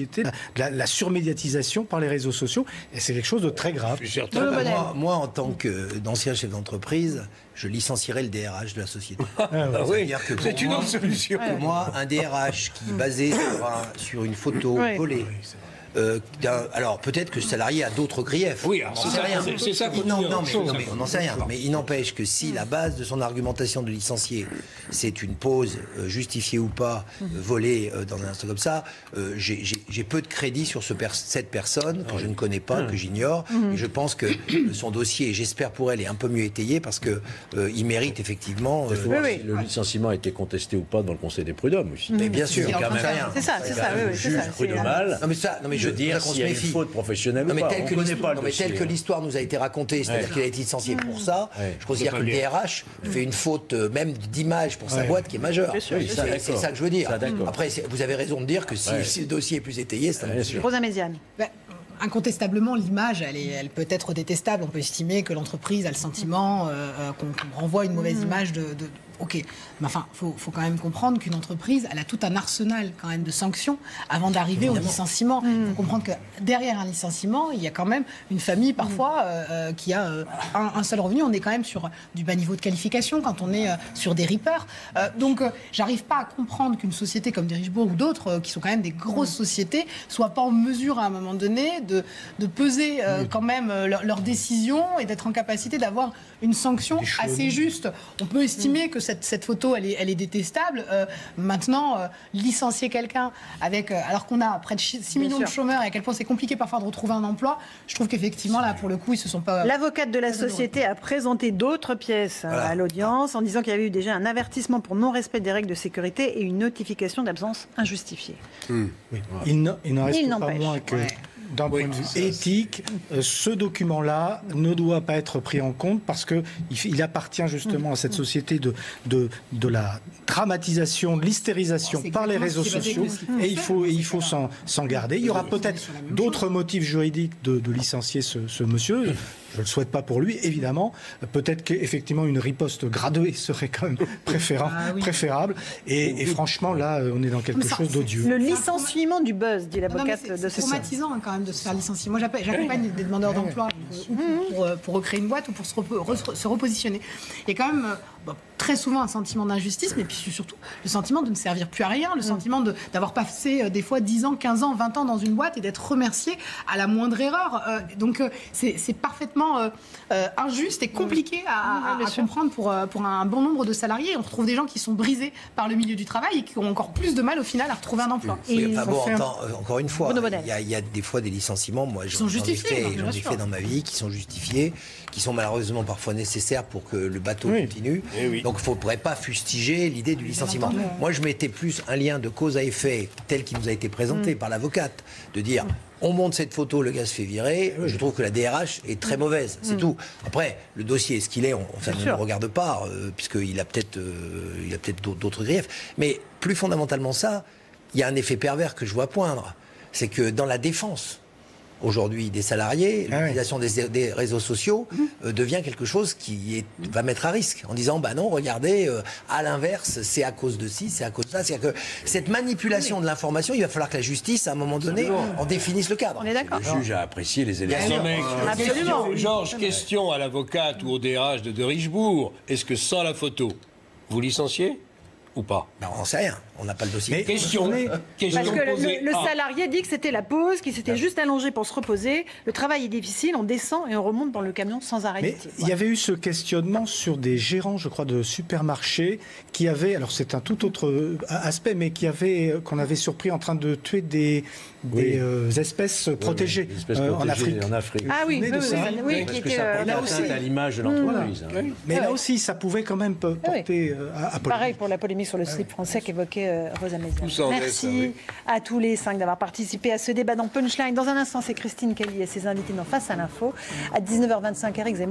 société, la surmédiatisation par les réseaux sociaux, et c'est quelque chose de très grave. Moi, en tant qu'ancien chef d'entreprise, je licencierais le DRH de la société. C'est une autre solution. Pour moi, un DRH qui est basé sur une photo collée. Alors peut-être que le salarié a d'autres griefs. Oui, c'est ça qu'on non, mais on n'en sait rien. Mais il n'empêche que si la base de son argumentation de licencier, c'est une pause justifiée ou pas, volée dans un instant comme ça, j'ai peu de crédit sur cette personne que je ne connais pas, que j'ignore. Et je pense que son dossier, j'espère pour elle, est un peu mieux étayé parce que il mérite effectivement. Si le licenciement a été contesté ou pas dans le Conseil des prud'hommes aussi. Mais bien sûr, quand même rien. C'est ça. Le juge prud'homal. Non mais je veux dire s'il y a une faute professionnelle ou pas. Tel que l'histoire nous a été racontée, c'est-à-dire qu'il a été licencié pour ça, je considère que le DRH fait une faute même d'image pour sa boîte qui est majeure. C'est ça que je veux dire. Après, vous avez raison de dire que si le dossier est plus étayé, c'est un peu sûr. Rosa Méziane. Incontestablement, l'image, elle peut être détestable. On peut estimer que l'entreprise a le sentiment qu'on renvoie une mauvaise image Ok, mais enfin, faut quand même comprendre qu'une entreprise, elle a tout un arsenal quand même de sanctions avant d'arriver au licenciement. Il faut comprendre que derrière un licenciement, il y a quand même une famille parfois qui a un seul revenu. On est quand même sur du bas niveau de qualification quand on est sur des reapers. Donc, j'arrive pas à comprendre qu'une société comme Derichebourg ou d'autres, qui sont quand même des grosses sociétés, soient pas en mesure à un moment donné de peser quand même leurs décisions et d'être en capacité d'avoir une sanction assez juste. On peut estimer que cette photo, elle est détestable. Maintenant, licencier quelqu'un alors qu'on a près de 6 millions de chômeurs et à quel point c'est compliqué parfois de retrouver un emploi, je trouve qu'effectivement, là, pour le coup, ils se sont pas... L'avocate de la société a présenté d'autres pièces à l'audience en disant qu'il y avait eu déjà un avertissement pour non-respect des règles de sécurité et une notification d'absence injustifiée. Il n'en reste pas moins que... D'un point de vue éthique, ce document-là ne doit pas être pris en compte parce qu'il appartient justement à cette société de la dramatisation, de l'hystérisation par les réseaux sociaux et il faut s'en garder. Il y aura peut-être d'autres motifs juridiques de licencier ce monsieur. Je ne le souhaite pas pour lui, évidemment. Peut-être qu'effectivement, une riposte graduée serait quand même préférable. Et franchement, là, on est dans quelque chose d'odieux. Le licenciement du buzz, dit l'avocate de ce C'est traumatisant quand même de se faire licencier. Moi, j'accompagne des demandeurs d'emploi pour recréer une boîte ou pour se repositionner. Il y a quand même très souvent un sentiment d'injustice, mais puis surtout le sentiment de ne servir plus à rien, le sentiment d'avoir passé des fois 10 ans, 15 ans, 20 ans dans une boîte et d'être remercié à la moindre erreur. Donc, c'est parfaitement injuste et compliqué à comprendre pour un bon nombre de salariés. On retrouve des gens qui sont brisés par le milieu du travail et qui ont encore plus de mal au final à retrouver un emploi. Encore une fois, il y a des fois des licenciements, moi j'en ai fait dans ma vie, qui sont justifiés, qui sont malheureusement parfois nécessaires pour que le bateau continue. Donc il ne faudrait pas fustiger l'idée du licenciement. Moi je mettais plus un lien de cause à effet tel qu'il nous a été présenté par l'avocate, de dire... On monte cette photo, le gars se fait virer. Je trouve que la DRH est très mauvaise, c'est tout. Après, le dossier est ce qu'il est, ça ne nous regarde pas, puisqu'il a peut-être d'autres griefs. Mais plus fondamentalement ça, il y a un effet pervers que je vois poindre. C'est que dans la défense, aujourd'hui, des salariés, l'utilisation des réseaux sociaux devient quelque chose qui va mettre à risque, en disant, bah non, regardez, à l'inverse, c'est à cause de ci, c'est à cause de ça. C'est-à-dire que cette manipulation de l'information, il va falloir que la justice, à un moment donné, en définisse le cadre. On est d'accord. Le juge a apprécié les éléments. Absolument. Georges, question à l'avocate ou au DRH de Derichebourg. Est-ce que sans la photo, vous licenciez ou pas? On n'en sait rien, on n'a pas le dossier. Question parce que le salarié dit que c'était la pause, qu'il s'était juste allongé pour se reposer. Le travail est difficile, on descend et on remonte dans le camion sans arrêt. Mais il y avait eu ce questionnement sur des gérants, je crois, de supermarchés qui avaient, alors c'est un tout autre aspect, mais qu'on avait surpris en train de tuer des espèces protégées, en Afrique. Ah oui, parce que ça portait atteinte à l'image de l'entreprise. Mais là aussi, ça pouvait quand même porter à polémique. Pareil pour la polémique sur le slip français qu'évoquait Rosa Méziane. Merci à tous les 5 d'avoir participé à ce débat dans Punchline. Dans un instant, c'est Christine Kelly et ses invités dans Face à l'info. À 19h25, Eric Zemmour.